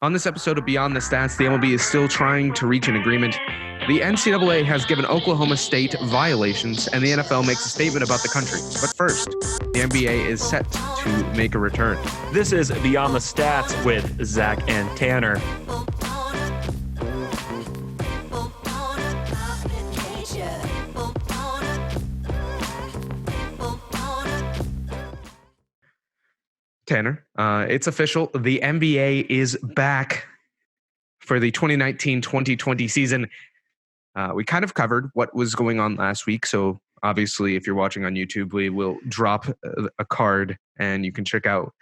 On this episode of Beyond the Stats, the MLB is still trying to reach an agreement. The NCAA has given Oklahoma State violations, and the NFL makes a statement about the country. But first, the NBA is set to make a return. This is Beyond the Stats with Zach and Tanner. Tanner, it's official. The NBA is back for the 2019-2020 season. We kind of covered what was going on last week. So obviously, if you're watching on YouTube, we will drop a card and you can check out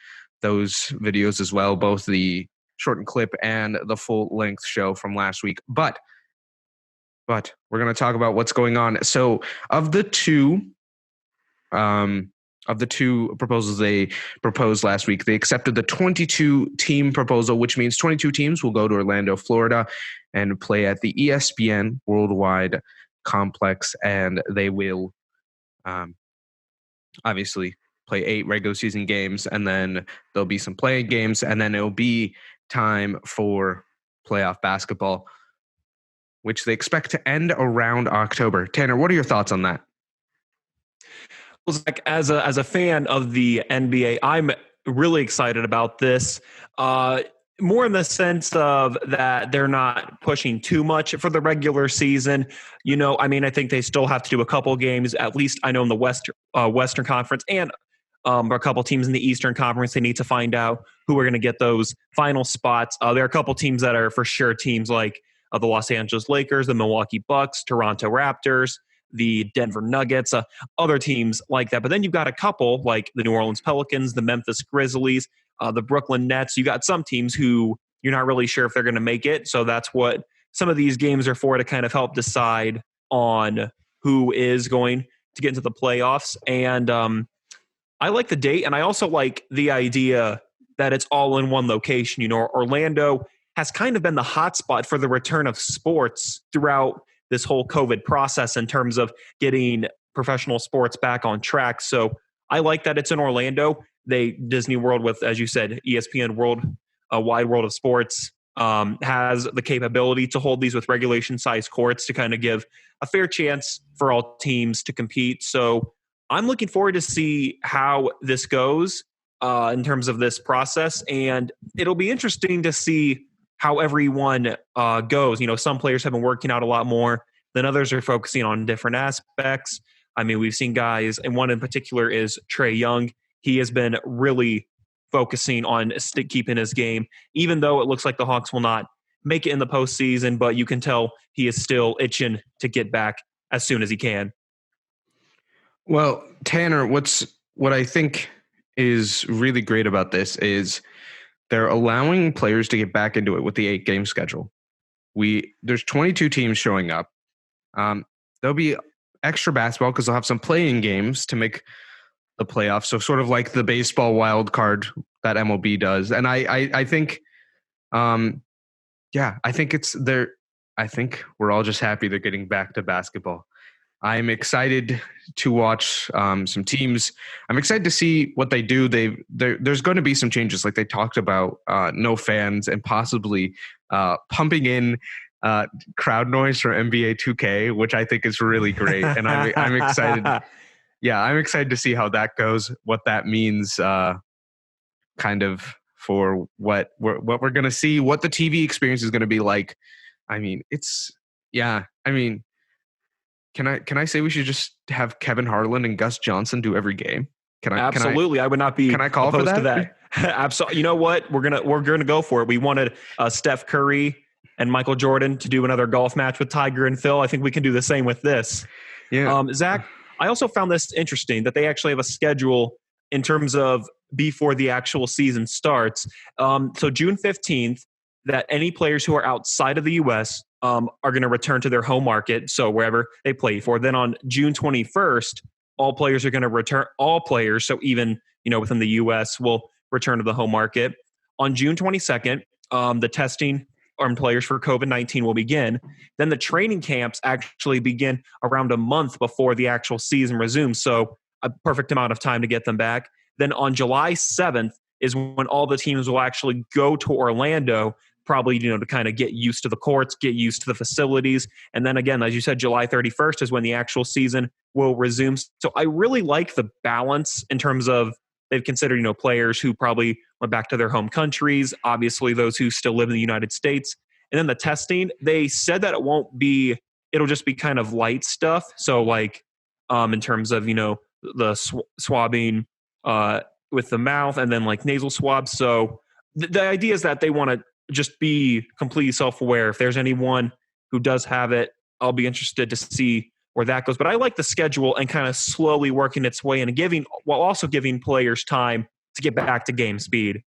those videos as well, both the shortened clip and the full length show from last week. But we're going to talk about what's going on. So of the two proposals they proposed last week, they accepted the 22-team proposal, which means 22 teams will go to Orlando, Florida, and play at the ESPN Worldwide Complex, and they will obviously play 8 regular season games, and then there'll be some playing games, and then it'll be time for playoff basketball, which they expect to end around October. Tanner, what are your thoughts on that? Well, Zach, as a fan of the NBA, I'm really excited about this. More in the sense of that they're not pushing too much for the regular season. I think they still have to do a couple games, at least I know in the Western Conference, and a couple teams in the Eastern Conference. They need to find out who are going to get those final spots. There are a couple teams that are for sure teams like the Los Angeles Lakers, the Milwaukee Bucks, Toronto Raptors, the Denver Nuggets, other teams like that. But then you've got a couple like the New Orleans Pelicans, the Memphis Grizzlies, the Brooklyn Nets. You got some teams who you're not really sure if they're going to make it. So that's what some of these games are for, to kind of help decide on who is going to get into the playoffs. And I like the date, and I also like the idea that it's all in one location. Orlando has kind of been the hotspot for the return of sports throughout this whole COVID process in terms of getting professional sports back on track. So I like that it's in Orlando. Disney World with, as you said, ESPN Wide World of Sports has the capability to hold these with regulation-sized courts to kind of give a fair chance for all teams to compete. So I'm looking forward to see how this goes in terms of this process. And it'll be interesting to see how everyone goes. Some players have been working out a lot more than others are focusing on different aspects. We've seen guys, and one in particular is Trae Young. He has been really focusing on keeping his game, even though it looks like the Hawks will not make it in the postseason, but you can tell he is still itching to get back as soon as he can. Well, Tanner, what I think is really great about this is they're allowing players to get back into it with the 8-game schedule. There's 22 teams showing up. There'll be extra basketball because they'll have some playing games to make the playoffs. So sort of like the baseball wild card that MLB does. And I think, I think it's there. I think we're all just happy they're getting back to basketball. I'm excited to watch some teams. I'm excited to see what they do. There's going to be some changes, like they talked about, no fans and possibly pumping in crowd noise from NBA 2K, which I think is really great. And I'm excited. Yeah, I'm excited to see how that goes, what that means kind of for what we're going to see, what the TV experience is going to be like. Can I say we should just have Kevin Harlan and Gus Johnson do every game? Absolutely. I would not be. Can I call opposed for that? Absolutely. You know what? We're gonna go for it. We wanted Steph Curry and Michael Jordan to do another golf match with Tiger and Phil. I think we can do the same with this. Yeah. Zach, I also found this interesting that they actually have a schedule in terms of before the actual season starts. So June 15th, that any players who are outside of the U.S. Are going to return to their home market, so wherever they play for. Then on June 21st, all players are going to return. All players, so even within the U.S., will return to the home market. On June 22nd, the testing on players for COVID-19 will begin. Then the training camps actually begin around a month before the actual season resumes, so a perfect amount of time to get them back. Then on July 7th is when all the teams will actually go to Orlando probably, to kind of get used to the courts, get used to the facilities. And then again, as you said, July 31st is when the actual season will resume. So I really like the balance in terms of they've considered, players who probably went back to their home countries, obviously those who still live in the United States. And then the testing, they said that it'll just be kind of light stuff. So like in terms of, the swabbing with the mouth and then like nasal swabs. So the idea is that they want to just be completely self-aware. If there's anyone who does have it, I'll be interested to see where that goes. But I like the schedule and kind of slowly working its way and while also giving players time to get back to game speed.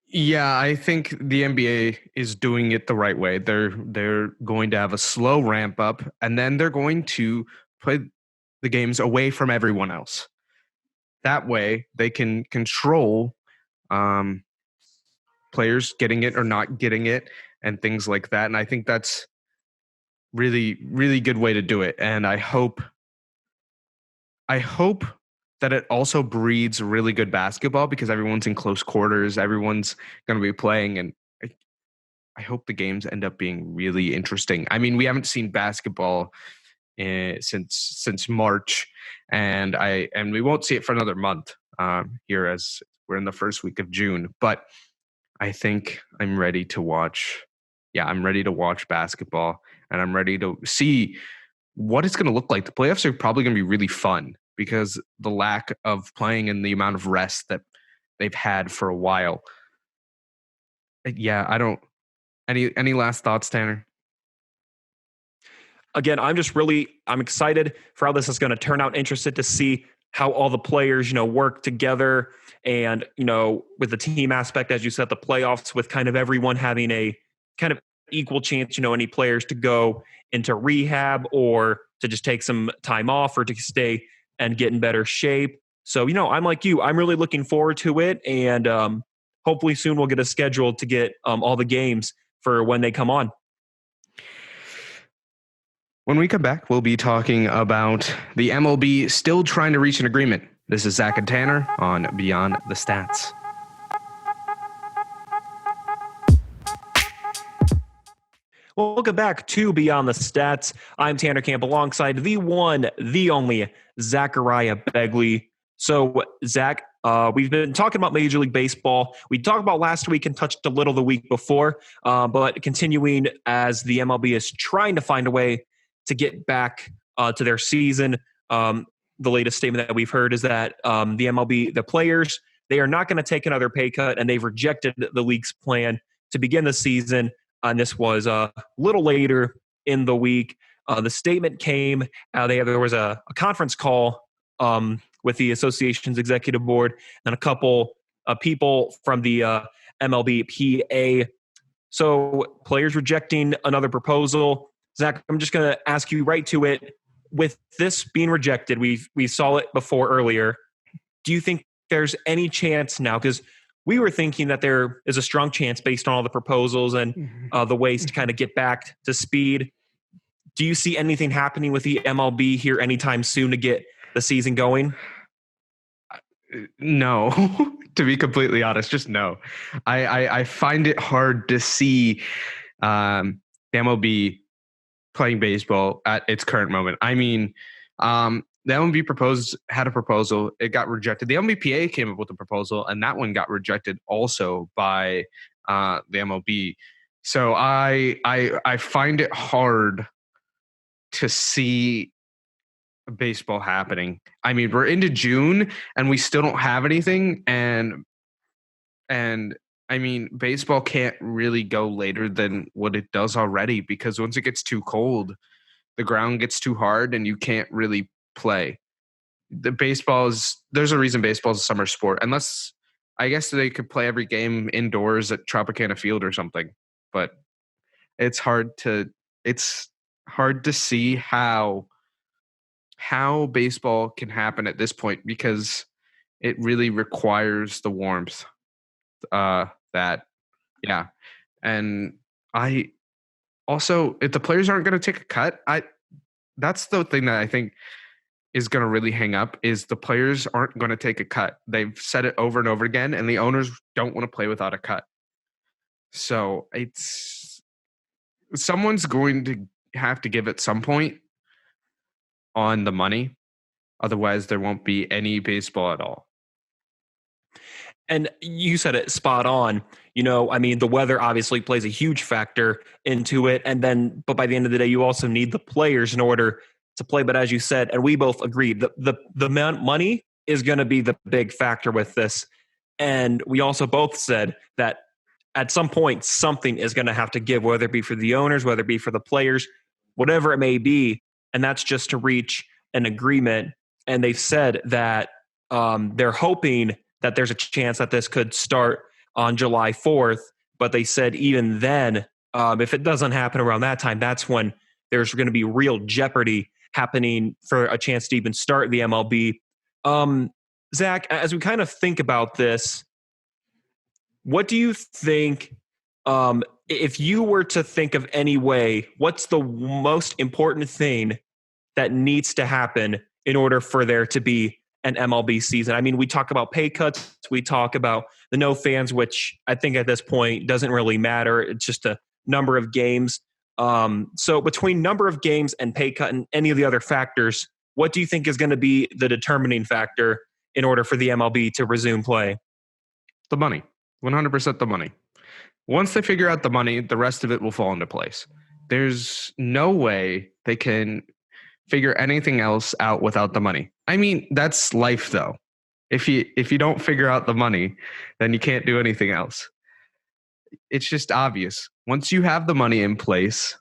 Yeah, I think the NBA is doing it the right way. They're going to have a slow ramp up, and then they're going to play the games away from everyone else. That way, they can control players getting it or not getting it and things like that. And I think that's really, really good way to do it. And I hope that it also breeds really good basketball because everyone's in close quarters. Everyone's going to be playing. And I hope the games end up being really interesting. I mean, we haven't seen basketball since March, and we won't see it for another month here as we're in the first week of June. But I think I'm ready to watch. Yeah, I'm ready to watch basketball, and I'm ready to see what it's going to look like. The playoffs are probably going to be really fun because the lack of playing and the amount of rest that they've had for a while. Yeah, I don't. Any last thoughts, Tanner? Again, I'm excited for how this is going to turn out. Interested to see how all the players, work together, and with the team aspect, as you said, the playoffs with kind of everyone having a kind of equal chance. Any players to go into rehab or to just take some time off or to stay and get in better shape. So I'm like you. I'm really looking forward to it, and hopefully soon we'll get a schedule to get all the games for when they come on. When we come back, we'll be talking about the MLB still trying to reach an agreement. This is Zach and Tanner on Beyond the Stats. Welcome back to Beyond the Stats. I'm Tanner Camp alongside the one, the only Zachariah Begley. So, Zach, we've been talking about Major League Baseball. We talked about last week and touched a little the week before, but continuing as the MLB is trying to find a way to get back to their season. The latest statement that we've heard is that the MLB, the players, they are not going to take another pay cut, and they've rejected the league's plan to begin the season. And this was a little later in the week. The statement came. There was a conference call with the association's executive board and a couple people from the MLB PA. So players rejecting another proposal. Zach, I'm just going to ask you right to it. With this being rejected, we saw it before earlier. Do you think there's any chance now? Because we were thinking that there is a strong chance based on all the proposals and the ways to kind of get back to speed. Do you see anything happening with the MLB here anytime soon to get the season going? No, to be completely honest, just no. I find it hard to see the MLB playing baseball at its current moment. I mean, the MLB had a proposal. It got rejected. The MLBPA came up with a proposal, and that one got rejected also by the MLB. So I find it hard to see baseball happening. I mean, we're into June, and we still don't have anything. And I mean, baseball can't really go later than what it does already because once it gets too cold, the ground gets too hard, and you can't really play. There's a reason baseball is a summer sport, unless I guess they could play every game indoors at Tropicana Field or something. But it's hard to see how baseball can happen at this point because it really requires the warmth. And I also, if the players aren't going to take a cut, that's the thing that I think is going to really hang up is the players aren't going to take a cut. They've said it over and over again, and the owners don't want to play without a cut. So it's someone's going to have to give at some point on the money. Otherwise, there won't be any baseball at all. And you said it spot on. I mean, the weather obviously plays a huge factor into it. But by the end of the day, you also need the players in order to play. But as you said, and we both agreed, the money is going to be the big factor with this. And we also both said that at some point, something is going to have to give, whether it be for the owners, whether it be for the players, whatever it may be. And that's just to reach an agreement. And they've said that they're hoping that there's a chance that this could start on July 4th. But they said even then, if it doesn't happen around that time, that's when there's going to be real jeopardy happening for a chance to even start the MLB. Zach, as we kind of think about this, what do you think, if you were to think of any way, what's the most important thing that needs to happen in order for there to be an MLB season? I mean, we talk about pay cuts, we talk about the no fans, which I think at this point doesn't really matter. It's just a number of games. So between number of games and pay cut and any of the other factors, what do you think is going to be the determining factor in order for the MLB to resume play? The money, 100% the money. Once they figure out the money, the rest of it will fall into place. There's no way they can figure anything else out without the money. I mean, that's life though. If you don't figure out the money, then you can't do anything else. It's just obvious. Once you have the money in place,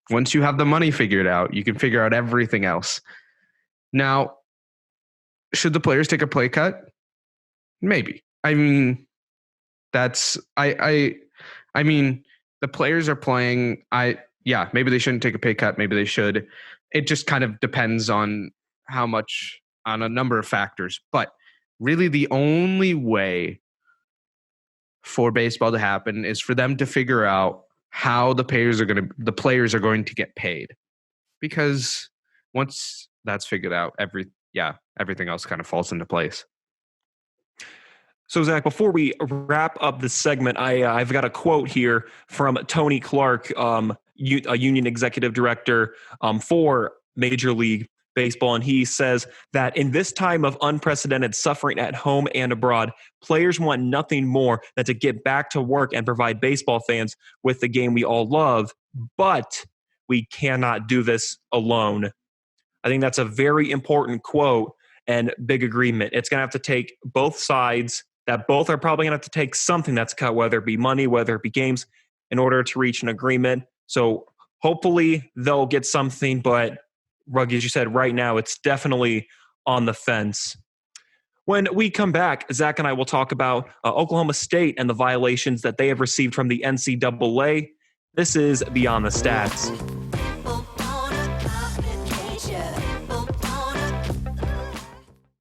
once you have the money figured out, you can figure out everything else. Now, should the players take a pay cut? Maybe. I mean, I mean, the players are playing. Maybe they shouldn't take a pay cut. Maybe they should. It just kind of depends on on a number of factors. But really, the only way for baseball to happen is for them to figure out how the players are going to get paid. Because once that's figured out, everything else kind of falls into place. So, Zach, before we wrap up this segment, I've got a quote here from Tony Clark, a union executive director for Major League Baseball. And he says that in this time of unprecedented suffering at home and abroad, players want nothing more than to get back to work and provide baseball fans with the game we all love. But we cannot do this alone. I think that's a very important quote and big agreement. It's going to have to take both sides, that both are probably going to have to take something that's cut, whether it be money, whether it be games, in order to reach an agreement. So hopefully they'll get something, but Ruggy, as you said, right now it's definitely on the fence. When we come back, Zach and I will talk about Oklahoma State and the violations that they have received from the NCAA. This is Beyond the Stats.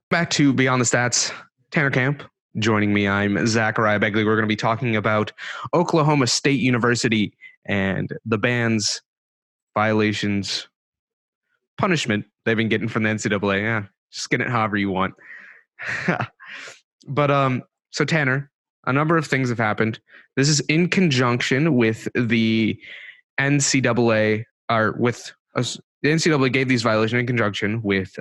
Back to Beyond the Stats, Tanner Camp. Joining me, I'm Zachariah Begley. We're going to be talking about Oklahoma State University and the band's violations, punishment they've been getting from the NCAA. Yeah, just get it however you want. But so Tanner, a number of things have happened. This is in conjunction with the NCAA, the NCAA gave these violations in conjunction with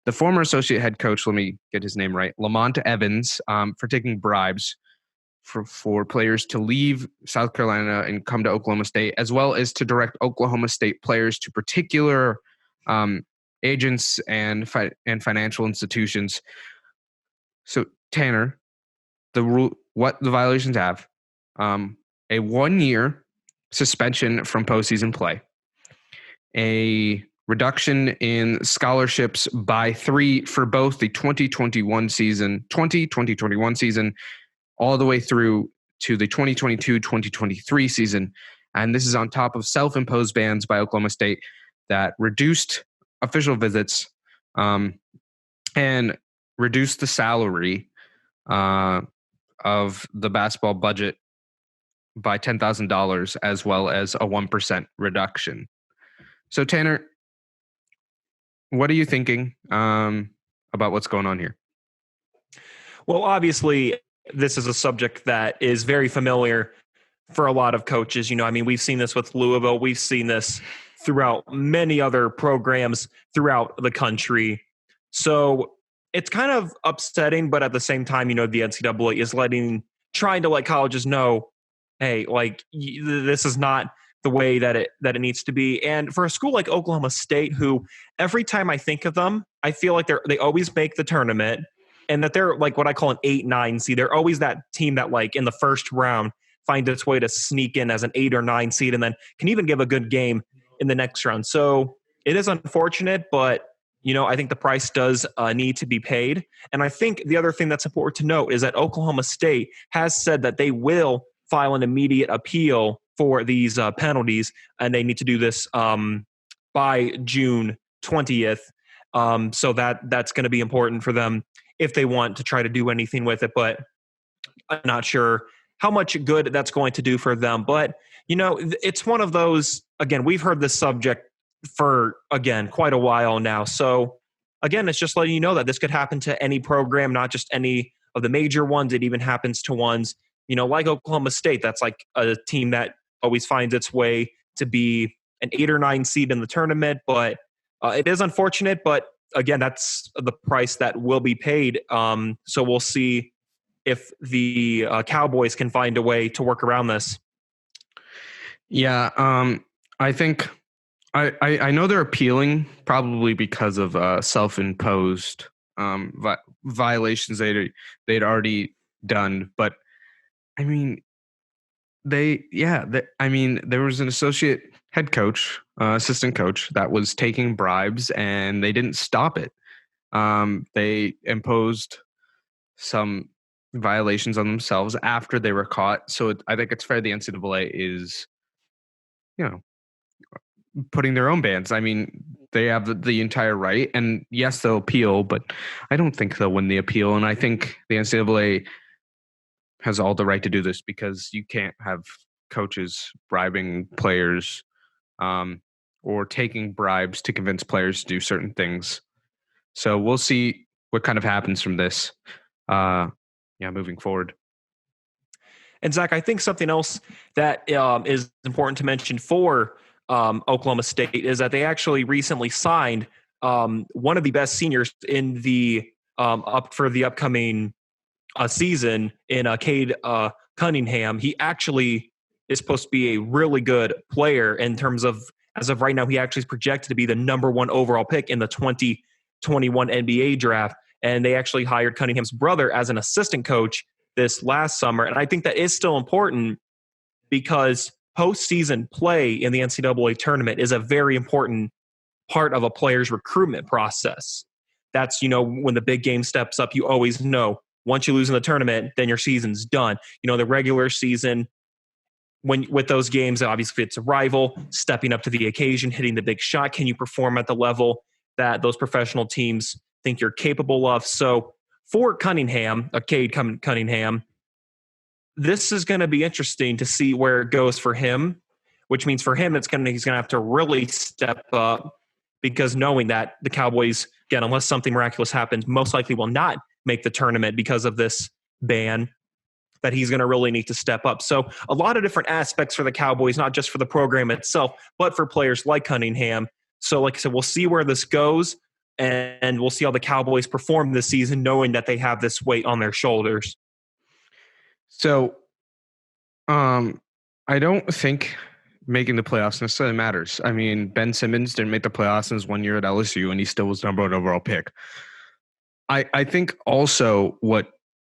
the former associate head coach, let me get his name right, Lamont Evans, for taking bribes for players to leave South Carolina and come to Oklahoma State, as well as to direct Oklahoma State players to particular agents and financial institutions. So, Tanner, what the violations have, a 1-year suspension from postseason play, a reduction in scholarships by 3 for both the 2021 season, all the way through to the 2022-2023 season. And this is on top of self-imposed bans by Oklahoma State that reduced official visits and reduced the salary of the basketball budget by $10,000, as well as a 1% reduction. So, Tanner, what are you thinking about what's going on here? Well, obviously, this is a subject that is very familiar for a lot of coaches. I mean, we've seen this with Louisville. We've seen this throughout many other programs throughout the country. So it's kind of upsetting, but at the same time, the NCAA is trying to let colleges know, hey, like this is not the way that it needs to be. And for a school like Oklahoma State, who every time I think of them, I feel like they always make the tournament, and that they're like what I call an 8-9 seed. They're always that team that like in the first round finds its way to sneak in as an 8 or 9 seed and then can even give a good game in the next round. So it is unfortunate, but I think the price does need to be paid. And I think the other thing that's important to note is that Oklahoma State has said that they will file an immediate appeal for these penalties, and they need to do this by June 20th. So that's going to be important for them if they want to try to do anything with it. But I'm not sure how much good that's going to do for them. But, it's one of those, again, we've heard this subject for, again, quite a while now. So, again, it's just letting you know that this could happen to any program, not just any of the major ones. It even happens to ones, like Oklahoma State. That's like a team that always finds its way to be an 8 or 9 seed in the tournament. But it is unfortunate. But, again, that's the price that will be paid. So we'll see if the Cowboys can find a way to work around this. Yeah, I think I know they're appealing probably because of self-imposed violations they'd already done. But I mean, there was an associate head coach, assistant coach that was taking bribes, and they didn't stop it. They imposed some violations on themselves after they were caught. So I think it's fair the NCAA is, putting their own bans. I mean, they have the entire right, and yes, they'll appeal, but I don't think they'll win the appeal. And I think the NCAA has all the right to do this because you can't have coaches bribing players or taking bribes to convince players to do certain things. So we'll see what kind of happens from this. Moving forward. And Zach, I think something else that is important to mention for Oklahoma State is that they actually recently signed one of the best seniors in the up for the upcoming season in Cade Cunningham. He actually is supposed to be a really good player in terms of, as of right now, he actually is projected to be the number 1 overall pick in the 2021 NBA draft. And they actually hired Cunningham's brother as an assistant coach this last summer. And I think that is still important because postseason play in the NCAA tournament is a very important part of a player's recruitment process. That's, when the big game steps up, you always know once you lose in the tournament, then your season's done. The regular season, with those games, obviously it's a rival, stepping up to the occasion, hitting the big shot. Can you perform at the level that those professional teams think you're capable of? So for Cunningham, Cade Cunningham, this is going to be interesting to see where it goes for him, which means for him, he's going to have to really step up because knowing that the Cowboys, again, unless something miraculous happens, most likely will not make the tournament because of this ban, that he's going to really need to step up. So a lot of different aspects for the Cowboys, not just for the program itself, but for players like Cunningham. So like I said, we'll see where this goes, and we'll see how the Cowboys perform this season, knowing that they have this weight on their shoulders. So I don't think making the playoffs necessarily matters. I mean, Ben Simmons didn't make the playoffs in his 1 year at LSU, and he still was number 1 overall pick. I think also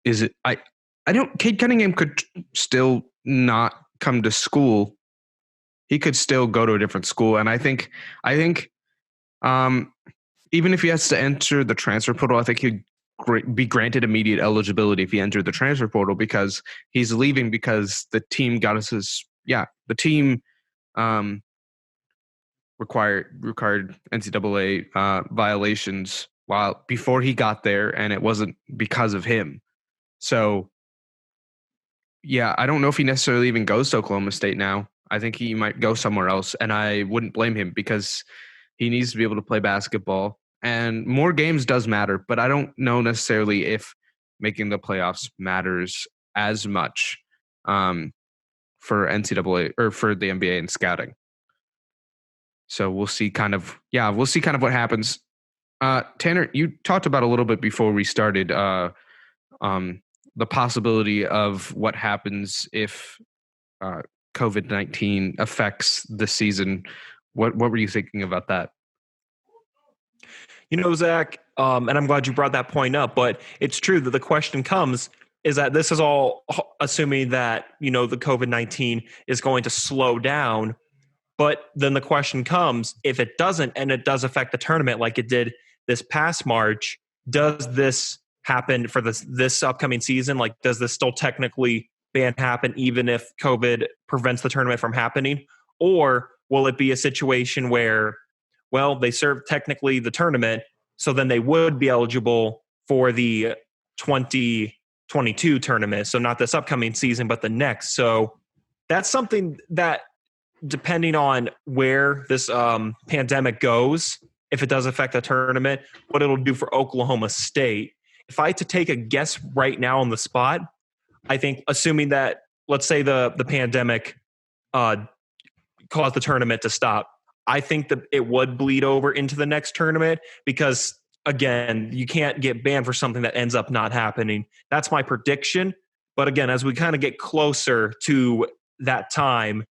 Cade Cunningham could still not come to school. He could still go to a different school. And I think even if he has to enter the transfer portal, I think he'd be granted immediate eligibility if he entered the transfer portal because he's leaving because the team required NCAA violations before he got there, and it wasn't because of him. So, yeah, I don't know if he necessarily even goes to Oklahoma State now. I think he might go somewhere else, and I wouldn't blame him because he needs to be able to play basketball. And more games does matter, but I don't know necessarily if making the playoffs matters as much for NCAA or for the NBA and scouting. So we'll see kind of what happens. Tanner, you talked about a little bit before we started the possibility of what happens if COVID-19 affects the season. What were you thinking about that? Zach, and I'm glad you brought that point up, but it's true that the question comes is that this is all assuming that, the COVID-19 is going to slow down. But then the question comes, if it doesn't, and it does affect the tournament like it did this past March, does this happen for this upcoming season? Like, does this still technically ban happen even if COVID prevents the tournament from happening? Or will it be a situation where, well, they serve technically the tournament, so then they would be eligible for the 2022 tournament. So not this upcoming season, but the next. So that's something that, depending on where this pandemic goes, if it does affect the tournament, what it'll do for Oklahoma State. If I had to take a guess right now on the spot, I think, assuming that, let's say the pandemic caused the tournament to stop, I think that it would bleed over into the next tournament because, again, you can't get banned for something that ends up not happening. That's my prediction. But again, as we kind of get closer to that time,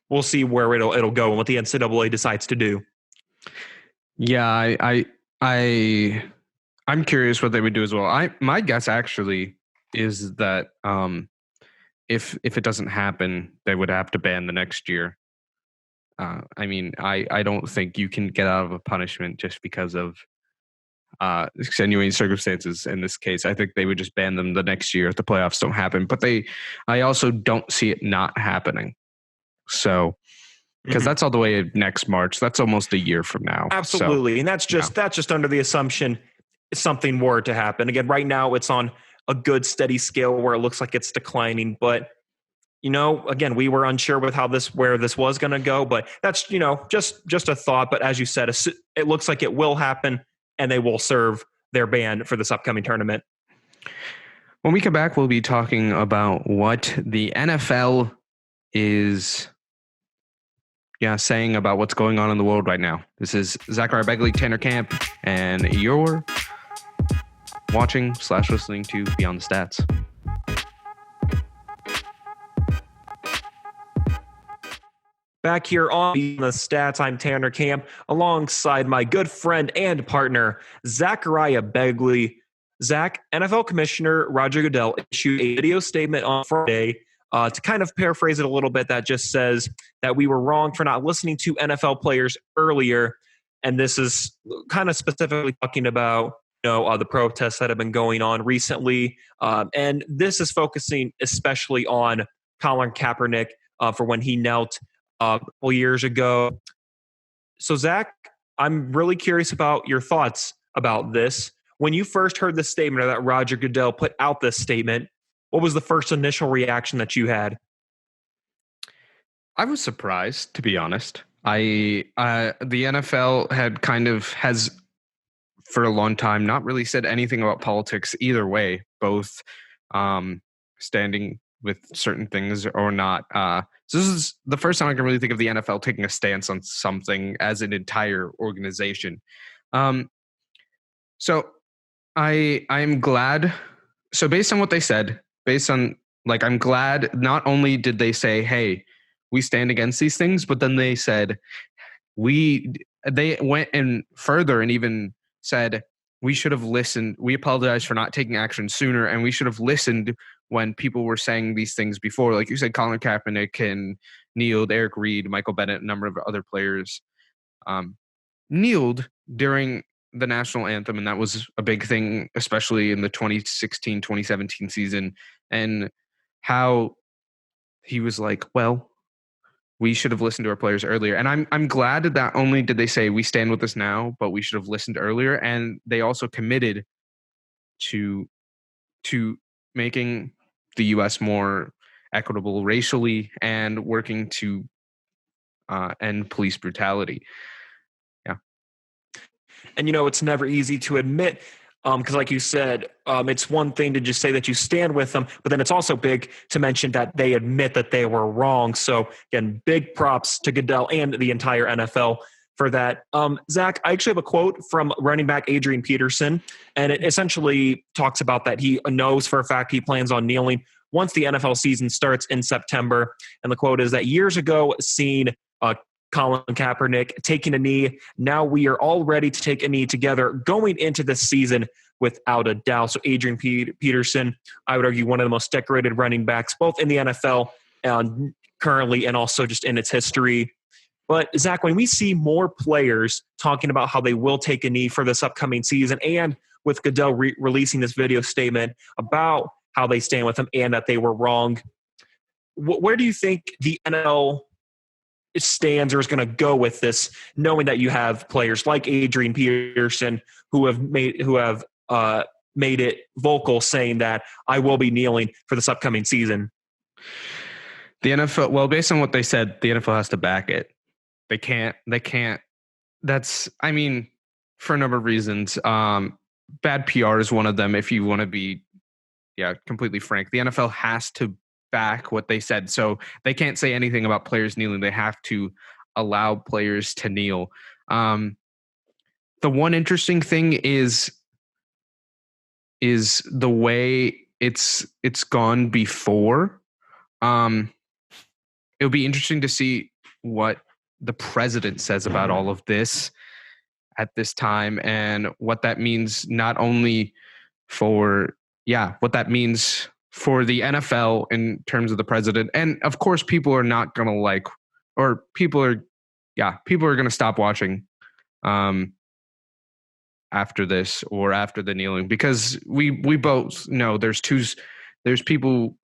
we'll see where it'll go and what the NCAA decides to do. Yeah, I'm curious what they would do as well. My guess actually is that if it doesn't happen, they would have to ban the next year. I don't think you can get out of a punishment just because of extenuating circumstances in this case. I think they would just ban them the next year if the playoffs don't happen. But I also don't see it not happening. So, because that's all the way next March. That's almost a year from now. Absolutely. So, and that's just under the assumption something were to happen. Again, right now it's on a good steady scale where it looks like it's declining. But, again, we were unsure with where this was going to go. But that's, just a thought. But as you said, it looks like it will happen and they will serve their ban for this upcoming tournament. When we come back, we'll be talking about what the NFL is saying about what's going on in the world right now. This is Zachariah Begley, Tanner Camp, and you're watching/listening to Beyond the Stats. Back here on the Stats, I'm Tanner Camp, alongside my good friend and partner, Zachariah Begley. Zach, NFL Commissioner Roger Goodell issued a video statement on Friday to kind of paraphrase it a little bit, that just says that we were wrong for not listening to NFL players earlier. And this is kind of specifically talking about the protests that have been going on recently. And this is focusing especially on Colin Kaepernick for when he knelt a couple years ago. So, Zach, I'm really curious about your thoughts about this. When you first heard the statement, or that Roger Goodell put out this statement, what was the first initial reaction that you had? I was surprised, to be honest. The NFL has for a long time not really said anything about politics either way, both standing with certain things or not. So this is the first time I can really think of the NFL taking a stance on something as an entire organization. So I'm glad. So based on what they said, I'm glad not only did they say, hey, we stand against these things, but then they said they went in further and even said we should have listened. We apologize for not taking action sooner, and we should have listened when people were saying these things before. Like you said, Colin Kaepernick and kneeled, Eric Reed, Michael Bennett, a number of other players kneeled during the national anthem, and that was a big thing, especially in the 2016-2017 season, and how he was like, well, we should have listened to our players earlier. And I'm glad that not only did they say we stand with this now, but we should have listened earlier, and they also committed to making the U.S. more equitable racially and working to end police brutality. And, it's never easy to admit Because like you said, it's one thing to just say that you stand with them, but then it's also big to mention that they admit that they were wrong. So again, big props to Goodell and the entire NFL for that. Zach, I actually have a quote from running back Adrian Peterson, and it essentially talks about that he knows for a fact he plans on kneeling once the NFL season starts in September. And the quote is that years ago, seen Colin Kaepernick taking a knee. Now we are all ready to take a knee together going into this season without a doubt. So Adrian Peterson, I would argue one of the most decorated running backs, both in the NFL currently and also just in its history. But Zach, when we see more players talking about how they will take a knee for this upcoming season, and with Goodell releasing this video statement about how they stand with him and that they were wrong, where do you think the NFL stands or is going to go with this, knowing that you have players like Adrian Peterson who have made it vocal, saying that I will be kneeling for this upcoming season? The NFL, well, based on what they said, the NFL has to back it. They can't. That's, I mean, for a number of reasons. Bad PR is one of them. If you want to be, completely frank, the NFL has to back what they said. So they can't say anything about players kneeling. They have to allow players to kneel. The one interesting thing is the way it's gone before. It'll be interesting to see what the president says about all of this at this time, and what that means not only for what that means for the NFL in terms of the president. And of course, people are not going to people are going to stop watching after this or after the kneeling, because we both know there's people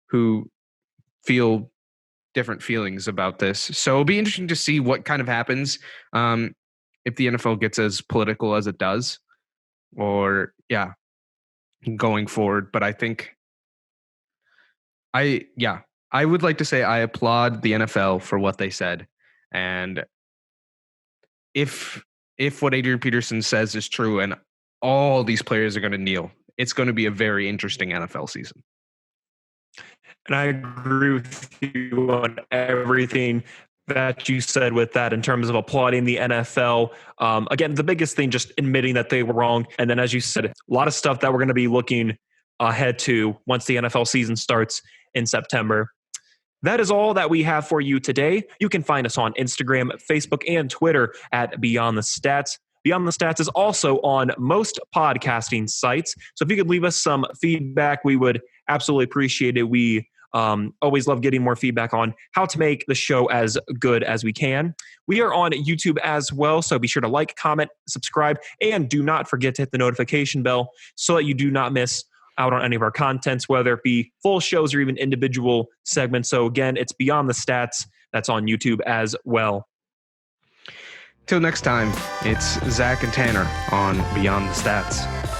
who feel different feelings about this. So it'll be interesting to see what kind of happens if the NFL gets as political as it does, or going forward. But I think I would like to say I applaud the NFL for what they said. And if what Adrian Peterson says is true and all these players are going to kneel, it's going to be a very interesting NFL season. And I agree with you on everything that you said with that in terms of applauding the NFL. Again, the biggest thing, just admitting that they were wrong. And then, as you said, a lot of stuff that we're going to be looking ahead to once the NFL season starts in September. That is all that we have for you today. You can find us on Instagram, Facebook, and Twitter at Beyond the Stats. Beyond the Stats is also on most podcasting sites. So if you could leave us some feedback, we would absolutely appreciate it. We always love getting more feedback on how to make the show as good as we can. We are on YouTube as well, so be sure to like, comment, subscribe, and do not forget to hit the notification bell so that you do not miss out on any of our contents, whether it be full shows or even individual segments. So again, it's Beyond the Stats. That's on YouTube as well. Till next time, it's Zach and Tanner on Beyond the Stats.